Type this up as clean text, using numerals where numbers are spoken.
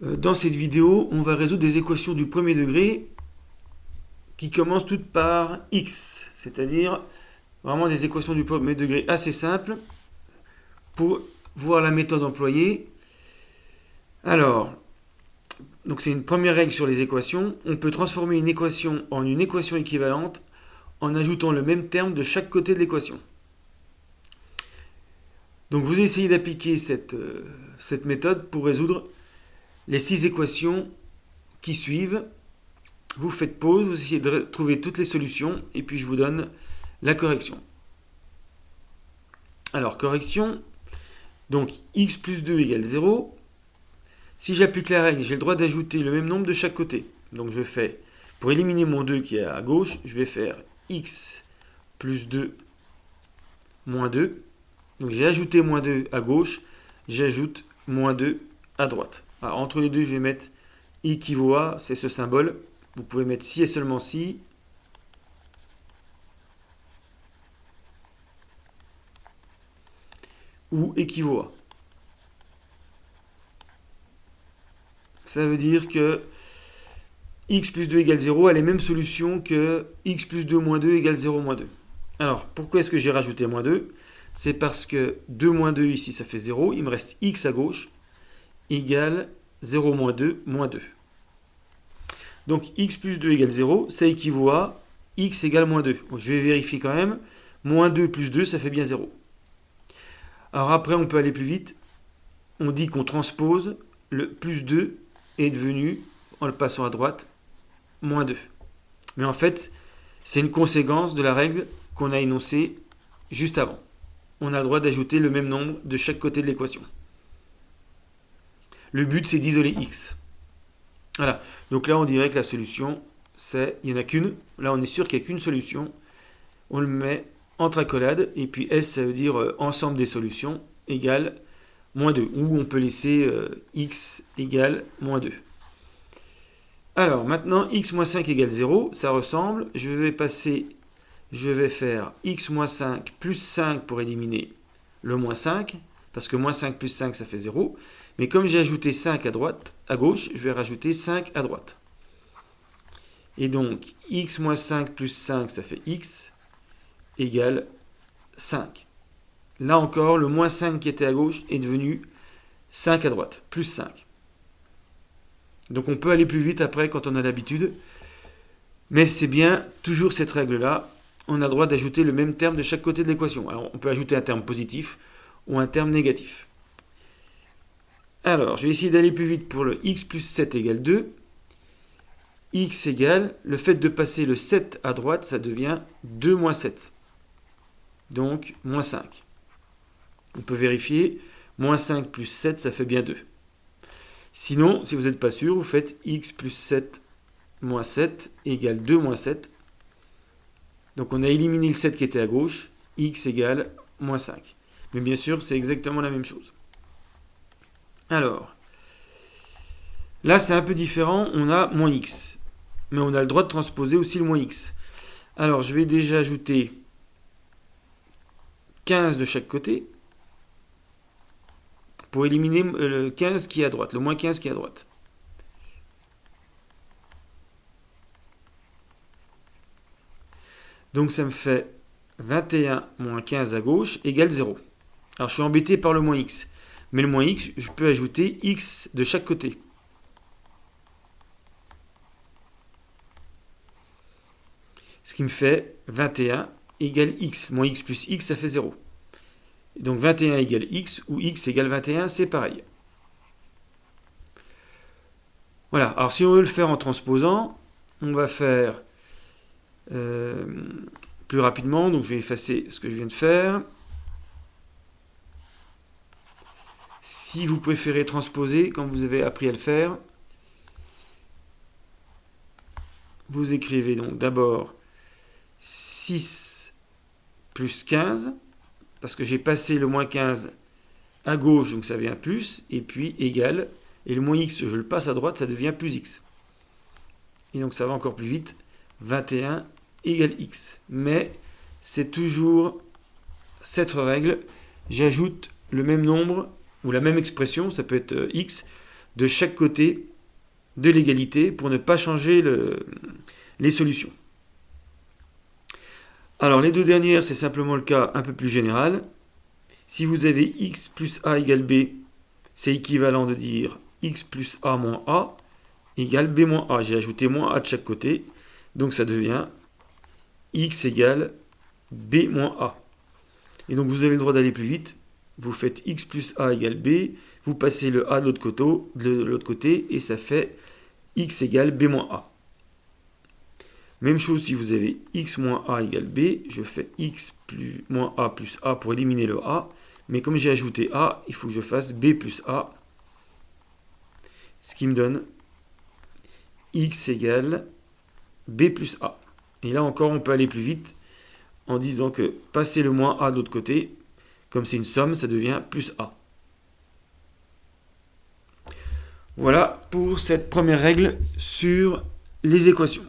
Dans cette vidéo, on va résoudre des équations du premier degré qui commencent toutes par x, c'est-à-dire vraiment des équations du premier degré assez simples pour voir la méthode employée. Alors, donc c'est une première règle sur les équations. On peut transformer une équation en une équation équivalente en ajoutant le même terme de chaque côté de l'équation. Donc vous essayez d'appliquer cette méthode pour résoudre les 6 équations qui suivent. Vous faites pause, vous essayez de trouver toutes les solutions et puis je vous donne la correction. Alors, correction, donc x plus 2 égale 0. Si j'applique la règle, j'ai le droit d'ajouter le même nombre de chaque côté. Donc je fais, pour éliminer mon 2 qui est à gauche, je vais faire x plus 2 moins 2. Donc j'ai ajouté moins 2 à gauche, j'ajoute moins 2 à droite. Alors, entre les deux, je vais mettre équivaut à, c'est ce symbole. Vous pouvez mettre si et seulement si. Ou équivaut à. Ça veut dire que x plus 2 égale 0 a les mêmes solutions que x plus 2 moins 2 égale 0 moins 2. Alors, pourquoi est-ce que j'ai rajouté moins 2 ? C'est parce que 2 moins 2 ici, ça fait 0. Il me reste x à gauche égale 0 moins 2 moins 2. Donc x plus 2 égale 0, ça équivaut à x égale moins 2. Donc, je vais vérifier quand même. Moins 2 plus 2, ça fait bien 0. Alors après, on peut aller plus vite. On dit qu'on transpose. Le plus 2 est devenu, en le passant à droite, moins 2. Mais en fait, c'est une conséquence de la règle qu'on a énoncée juste avant. On a le droit d'ajouter le même nombre de chaque côté de l'équation. Le but, c'est d'isoler x. Voilà. Donc là, on dirait que la solution, c'est... Il n'y en a qu'une. Là, on est sûr qu'il n'y a qu'une solution. On le met entre accolades. Et puis S, ça veut dire ensemble des solutions, égale moins 2. Ou on peut laisser x égale moins 2. Alors, maintenant, x moins 5 égale 0. Ça ressemble. Je vais faire x moins 5 plus 5 pour éliminer le moins 5. Parce que moins 5 plus 5, ça fait 0. Mais comme j'ai ajouté 5 à gauche, je vais rajouter 5 à droite. Et donc, x moins 5 plus 5, ça fait x égale 5. Là encore, le moins 5 qui était à gauche est devenu 5 à droite, plus 5. Donc on peut aller plus vite après quand on a l'habitude. Mais c'est bien toujours cette règle-là. On a le droit d'ajouter le même terme de chaque côté de l'équation. Alors on peut ajouter un terme positif ou un terme négatif. Alors, je vais essayer d'aller plus vite pour le x plus 7 égale 2. X égale, le fait de passer le 7 à droite, ça devient 2 moins 7. Donc, moins 5. On peut vérifier. Moins 5 plus 7, ça fait bien 2. Sinon, si vous n'êtes pas sûr, vous faites x plus 7 moins 7 égale 2 moins 7. Donc, on a éliminé le 7 qui était à gauche. X égale moins 5. Mais bien sûr, c'est exactement la même chose. Alors, là c'est un peu différent, on a moins x. Mais on a le droit de transposer aussi le moins x. Alors, je vais déjà ajouter 15 de chaque côté pour éliminer le 15 qui est à droite, le moins 15 qui est à droite. Donc ça me fait 21 moins 15 à gauche égale 0. Alors je suis embêté par le moins x. Mais le moins x, je peux ajouter x de chaque côté. Ce qui me fait 21 égale x. Moins x plus x, ça fait 0. Donc 21 égale x, ou x égale 21, c'est pareil. Voilà, alors si on veut le faire en transposant, on va faire plus rapidement. Donc je vais effacer ce que je viens de faire. Si vous préférez transposer, quand vous avez appris à le faire, vous écrivez donc d'abord 6 plus 15, parce que j'ai passé le moins 15 à gauche, donc ça devient plus, et puis égal, et le moins x, je le passe à droite, ça devient plus x. Et donc ça va encore plus vite, 21 égale x. Mais c'est toujours cette règle, j'ajoute le même nombre, ou la même expression, ça peut être x, de chaque côté de l'égalité pour ne pas changer les solutions. Alors les deux dernières, c'est simplement le cas un peu plus général. Si vous avez x plus a égale b, c'est équivalent de dire x plus a moins a égale b moins a. J'ai ajouté moins a de chaque côté, donc ça devient x égale b moins a. Et donc vous avez le droit d'aller plus vite. Vous faites x plus a égale b, vous passez le a de l'autre côté, et ça fait x égale b moins a. Même chose si vous avez x moins a égale b, je fais x plus, moins a plus a pour éliminer le a, mais comme j'ai ajouté a, il faut que je fasse b plus a, ce qui me donne x égale b plus a. Et là encore, on peut aller plus vite en disant que passer le moins a de l'autre côté, comme c'est une somme, ça devient plus a. Voilà pour cette première règle sur les équations.